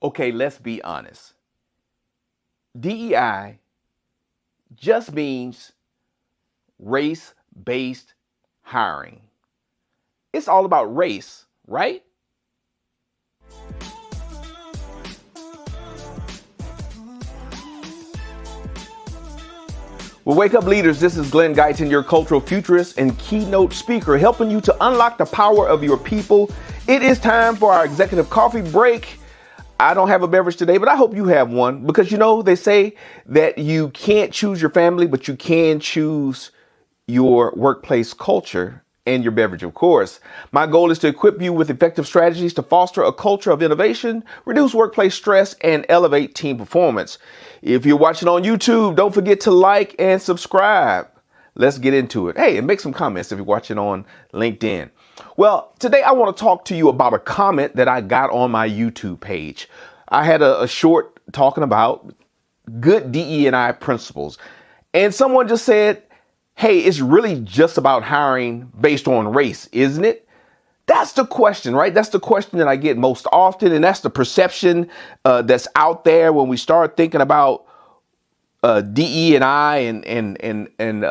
Okay, let's be honest. DEI just means race-based hiring. It's all about race, right? Well, wake up leaders, this is Glenn Guyton, your cultural futurist and keynote speaker, helping you to unlock the power of your people. It is time for our executive coffee break. I don't have a beverage today, but I hope you have one because, they say that you can't choose your family, but you can choose your workplace culture and your beverage, of course. My goal is to equip you with effective strategies to foster a culture of innovation, reduce workplace stress, and elevate team performance. If you're watching on YouTube, don't forget to like and subscribe. Let's get into it. Hey, and make some comments if you're watching on LinkedIn. Well, today I want to talk to you about a comment that I got on my YouTube page. I had a short talking about good DE&I principles. And someone just said, hey, it's really just about hiring based on race, isn't it? That's the question, right? That's the question that I get most often. And that's the perception that's out there when we start thinking about DE&I and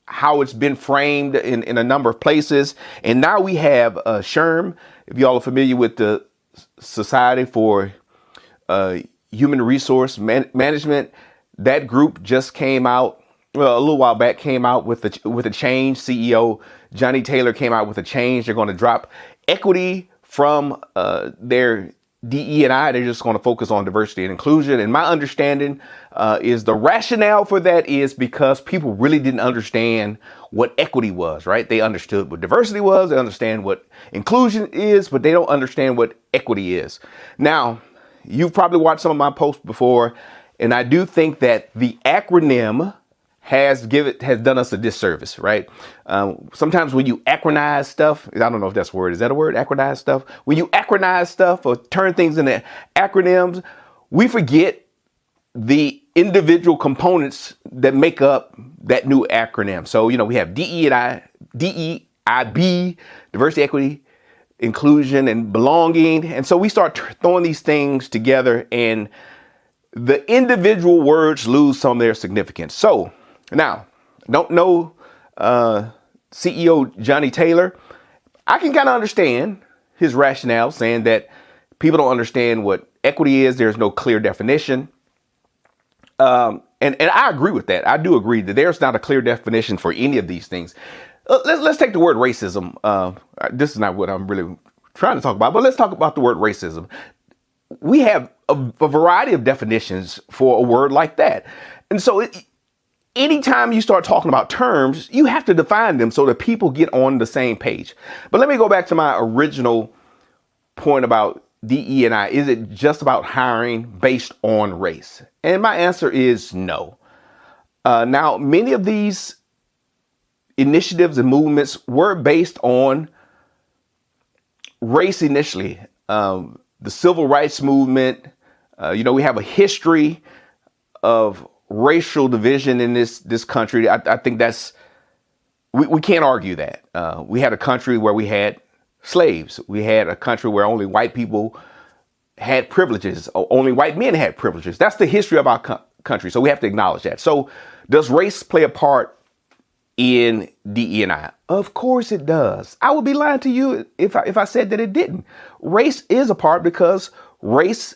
how it's been framed in a number of places. And now we have SHRM, if y'all are familiar with the Society for Human Resource Management. That group just came out, a little while back, came out with a change. CEO Johnny Taylor came out with a change. They're going to drop equity from their DE&I. They're just going to focus on diversity and inclusion. And my understanding is the rationale for that is because people really didn't understand what equity was, right? They understood what diversity was. They understand what inclusion is, but they don't understand what equity is. Now, you've probably watched some of my posts before, and I do think that the acronym has done us a disservice, right? Sometimes when you acronymize stuff, I don't know if that's a word. Is that a word? Acronymize stuff? When you acronymize stuff or turn things into acronyms, we forget the individual components that make up that new acronym. So, we have DEIB, diversity, equity, inclusion, and belonging. And so we start throwing these things together and the individual words lose some of their significance. So now, don't know CEO Johnny Taylor. I can kind of understand his rationale saying that people don't understand what equity is. There's no clear definition. And I agree with that. I do agree that there's not a clear definition for any of these things. Let's take the word racism. This is not what I'm really trying to talk about, but let's talk about the word racism. We have a variety of definitions for a word like that. And so anytime you start talking about terms, you have to define them so that people get on the same page. But let me go back to my original point about DE&I. Is it just about hiring based on race? And my answer is no. Now, many of these initiatives and movements were based on race initially. The civil rights movement, we have a history of racial division in this country. I think we can't argue that. We had a country where we had slaves. We had a country where only white people had privileges. Only white men had privileges. That's the history of our country. So we have to acknowledge that. So does race play a part in DE&I? Of course it does. I would be lying to you if I said that it didn't. Race is a part because race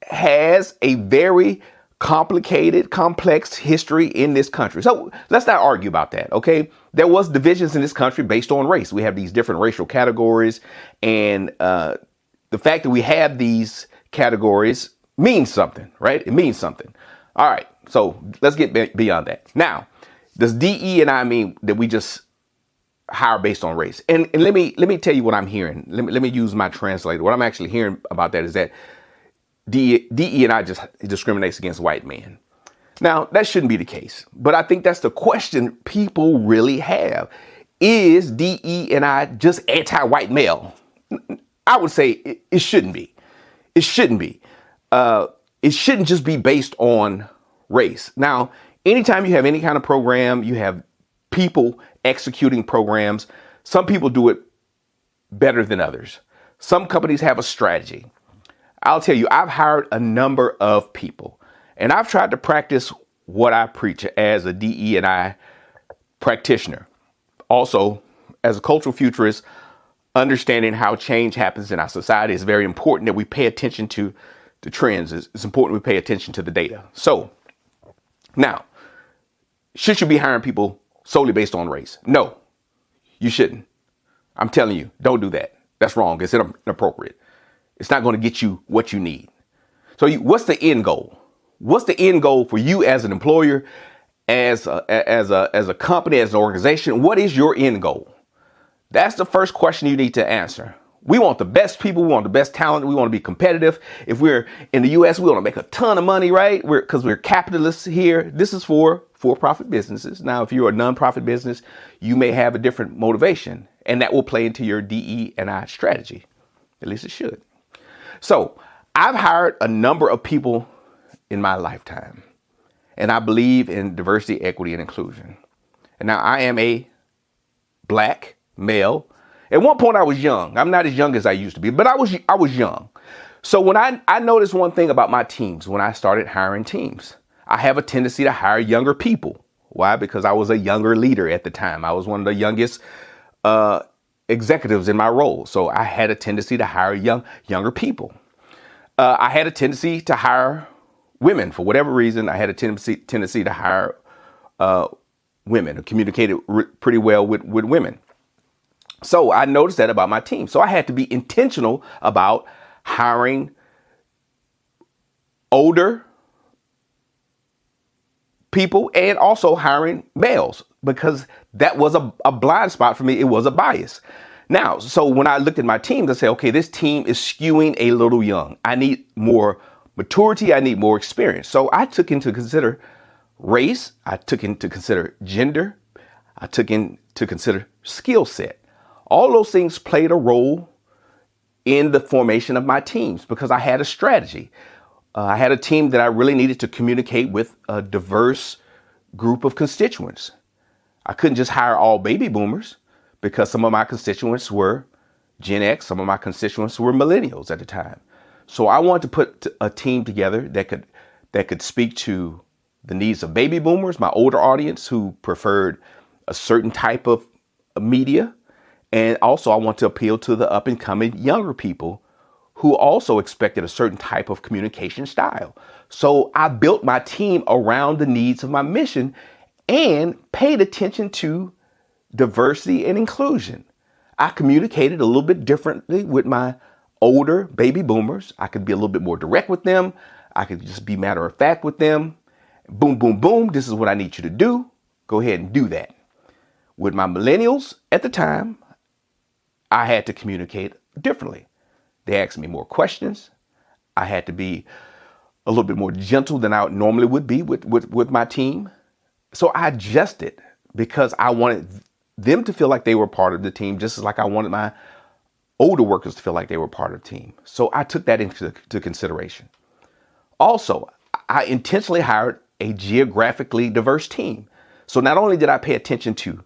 has a very complicated, complex history in this country. So let's not argue about that, okay? There was divisions in this country based on race. We have these different racial categories, and the fact that we have these categories means something, right? It means something. All right, so let's get beyond that. Now, does DE&I mean that we just hire based on race? And let me tell you what I'm hearing. Let me use my translator. What I'm actually hearing about that is that DE&I just discriminates against white men. Now, that shouldn't be the case, but I think that's the question people really have. Is DE&I just anti-white male? I would say it shouldn't be. It shouldn't be. It shouldn't just be based on race. Now, anytime you have any kind of program, you have people executing programs. Some people do it better than others. Some companies have a strategy. I'll tell you, I've hired a number of people, and I've tried to practice what I preach as a DE&I practitioner. Also, as a cultural futurist, understanding how change happens in our society is very important, that we pay attention to the trends. It's important we pay attention to the data. So now, should you be hiring people solely based on race? No, you shouldn't. I'm telling you, don't do that. That's wrong. It's inappropriate. It's not going to get you what you need. So what's the end goal? What's the end goal for you as an employer, as a company, as an organization? What is your end goal? That's the first question you need to answer. We want the best people. We want the best talent. We want to be competitive. If we're in the U.S., we want to make a ton of money, right? Because we're capitalists here. This is for-profit businesses. Now, if you're a nonprofit business, you may have a different motivation, and that will play into your DE&I strategy. At least it should. So I've hired a number of people in my lifetime, and I believe in diversity, equity, and inclusion. And now I am a Black male. At one point I was young. I'm not as young as I used to be, but I was young. So when I noticed one thing about my teams, when I started hiring teams, I have a tendency to hire younger people. Why? Because I was a younger leader at the time. I was one of the youngest executives in my role. So I had a tendency to hire younger people. I had a tendency to hire women. For whatever reason, I had a tendency to hire women, communicated pretty well with women. So I noticed that about my team. So I had to be intentional about hiring older people and also hiring males, because that was a blind spot for me. It was a bias. Now, so when I looked at my team, I said, okay, this team is skewing a little young. I need more maturity. I need more experience. So I took into consider race. I took into consider gender. I took into consider skill set. All those things played a role in the formation of my teams because I had a strategy. I had a team that I really needed to communicate with a diverse group of constituents. I couldn't just hire all baby boomers because some of my constituents were Gen X, some of my constituents were millennials at the time. So I wanted to put a team together that could speak to the needs of baby boomers, my older audience who preferred a certain type of media. And also I want to appeal to the up and coming younger people who also expected a certain type of communication style. So I built my team around the needs of my mission and paid attention to diversity and inclusion. I communicated a little bit differently with my older baby boomers. I could be a little bit more direct with them. I could just be matter of fact with them. Boom, boom, boom. This is what I need you to do. Go ahead and do that. With my millennials at the time, I had to communicate differently. They asked me more questions. I had to be a little bit more gentle than I normally would be with my team. So I adjusted because I wanted them to feel like they were part of the team, just as like I wanted my older workers to feel like they were part of the team. So I took that into consideration. Also, I intentionally hired a geographically diverse team. So not only did I pay attention to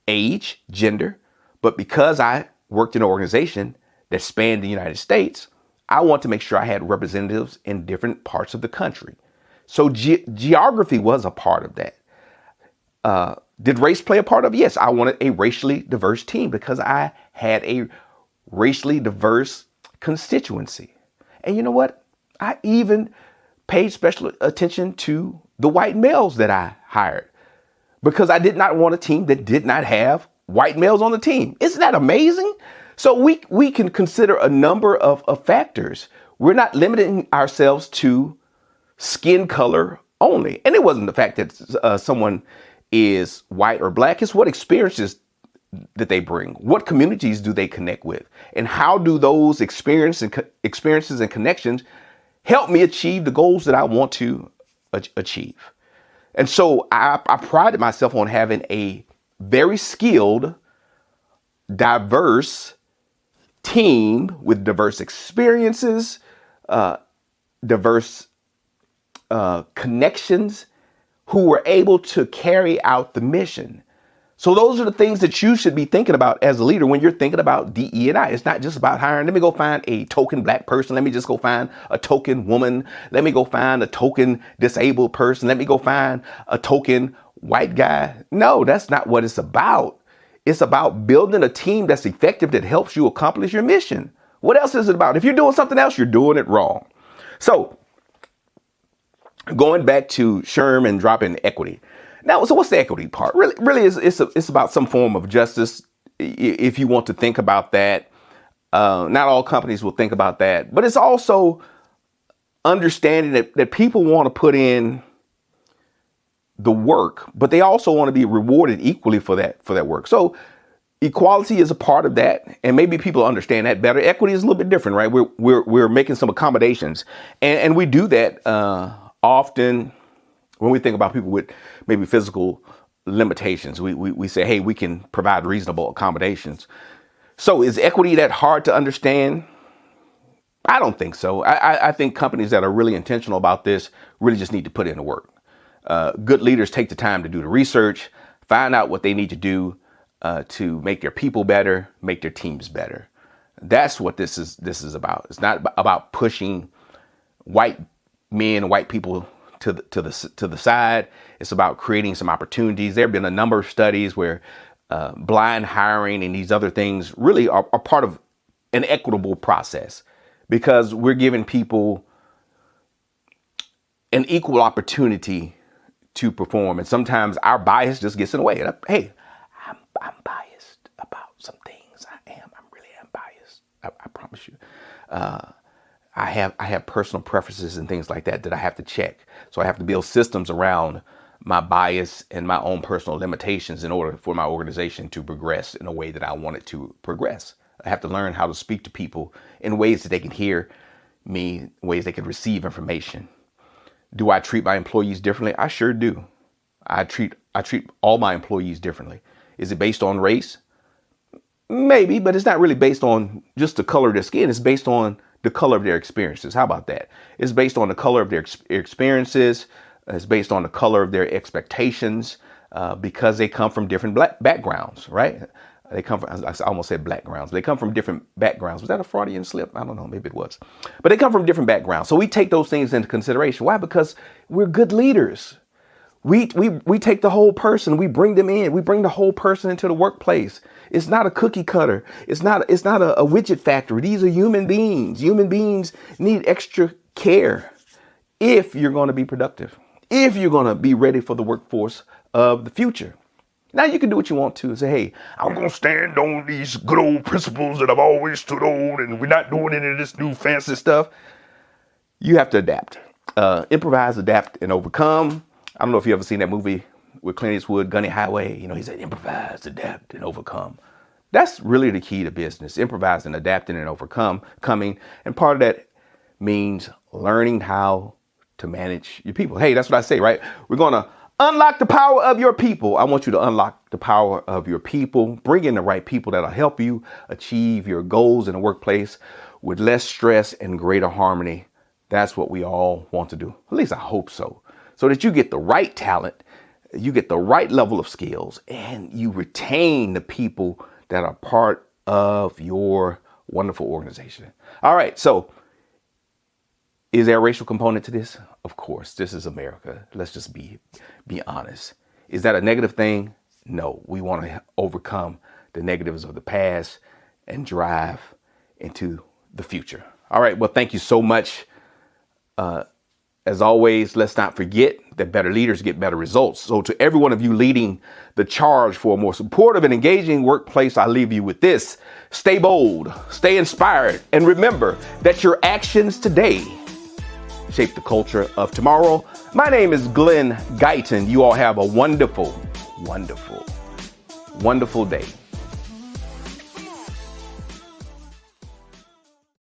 age, gender, but because I worked in an organization that spanned the United States, I want to make sure I had representatives in different parts of the country. So geography was a part of that. Did race play a part of it? Yes, I wanted a racially diverse team because I had a racially diverse constituency. And you know what? I even paid special attention to the white males that I hired because I did not want a team that did not have white males on the team. Isn't that amazing? So we can consider a number of factors. We're not limiting ourselves to skin color only. And it wasn't the fact that someone is white or black. It's what experiences that they bring. What communities do they connect with? And how do those experiences and connections help me achieve the goals that I want to achieve? And so I prided myself on having a very skilled, diverse team with diverse experiences, diverse connections who were able to carry out the mission. So those are the things that you should be thinking about as a leader when you're thinking about DE&I. It's not just about hiring. Let me go find a token black person. Let me just go find a token woman. Let me go find a token disabled person. Let me go find a token white guy. No, that's not what it's about. It's about building a team that's effective, that helps you accomplish your mission. What else is it about? If you're doing something else, you're doing it wrong. So going back to SHRM and dropping equity. Now, so what's the equity part? Really it's about some form of justice. If you want to think about that, not all companies will think about that, but it's also understanding that people want to put in the work, but they also want to be rewarded equally for that work. So equality is a part of that, and maybe people understand that better. Equity is a little bit different, right? We're making some accommodations, and we do that often when we think about people with maybe physical limitations. We say, hey, we can provide reasonable accommodations. So is equity that hard to understand? I don't think so. I think companies that are really intentional about this really just need to put in the work. Good leaders take the time to do the research, find out what they need to do to make their people better, make their teams better. That's what this is about. It's not about pushing white men, white people to the side. It's about creating some opportunities. There have been a number of studies where blind hiring and these other things really are part of an equitable process, because we're giving people an equal opportunity to perform. And sometimes our bias just gets in the way. And hey, I'm biased about some things. I really am biased. I promise you. I have personal preferences and things like that I have to check. So I have to build systems around my bias and my own personal limitations in order for my organization to progress in a way that I want it to progress. I have to learn how to speak to people in ways that they can hear me, ways they can receive information. Do I treat my employees differently? I sure do. I treat all my employees differently. Is it based on race? Maybe, but it's not really based on just the color of their skin. It's based on the color of their experiences. How about that? It's based on the color of their experiences. It's based on the color of their expectations, because they come from different backgrounds, right? They come from, I almost said backgrounds. They come from different backgrounds. Was that a Freudian slip? I don't know. Maybe it was. But they come from different backgrounds. So we take those things into consideration. Why? Because we're good leaders. We take the whole person. We bring them in. We bring the whole person into the workplace. It's not a cookie cutter. It's not a widget factory. These are human beings. Human beings need extra care if you're going to be productive, if you're going to be ready for the workforce of the future. Now you can do what you want to and say, hey, I'm going to stand on these good old principles that I've always stood on, and we're not doing any of this new fancy stuff. You have to adapt, improvise, adapt, and overcome. I don't know if you've ever seen that movie with Clint Eastwood, Gunny Highway. You know, he said, improvise, adapt, and overcome. That's really the key to business, improvising, adapting, and overcoming. And part of that means learning how to manage your people. Hey, that's what I say, right? We're going to unlock the power of your people. I want you to unlock the power of your people. Bring in the right people that'll help you achieve your goals in the workplace with less stress and greater harmony. That's what we all want to do. At least I hope so. So that you get the right talent, you get the right level of skills, and you retain the people that are part of your wonderful organization. All right. So is there a racial component to this? Of course. This is America. Let's just be honest. Is that a negative thing? No. We want to overcome the negatives of the past and drive into the future. All right. Well, thank you so much. As always, let's not forget that better leaders get better results. So to every one of you leading the charge for a more supportive and engaging workplace, I leave you with this. Stay bold, stay inspired, and remember that your actions today shape the culture of tomorrow. My name is Glenn Guyton. You all have a wonderful, wonderful, wonderful day.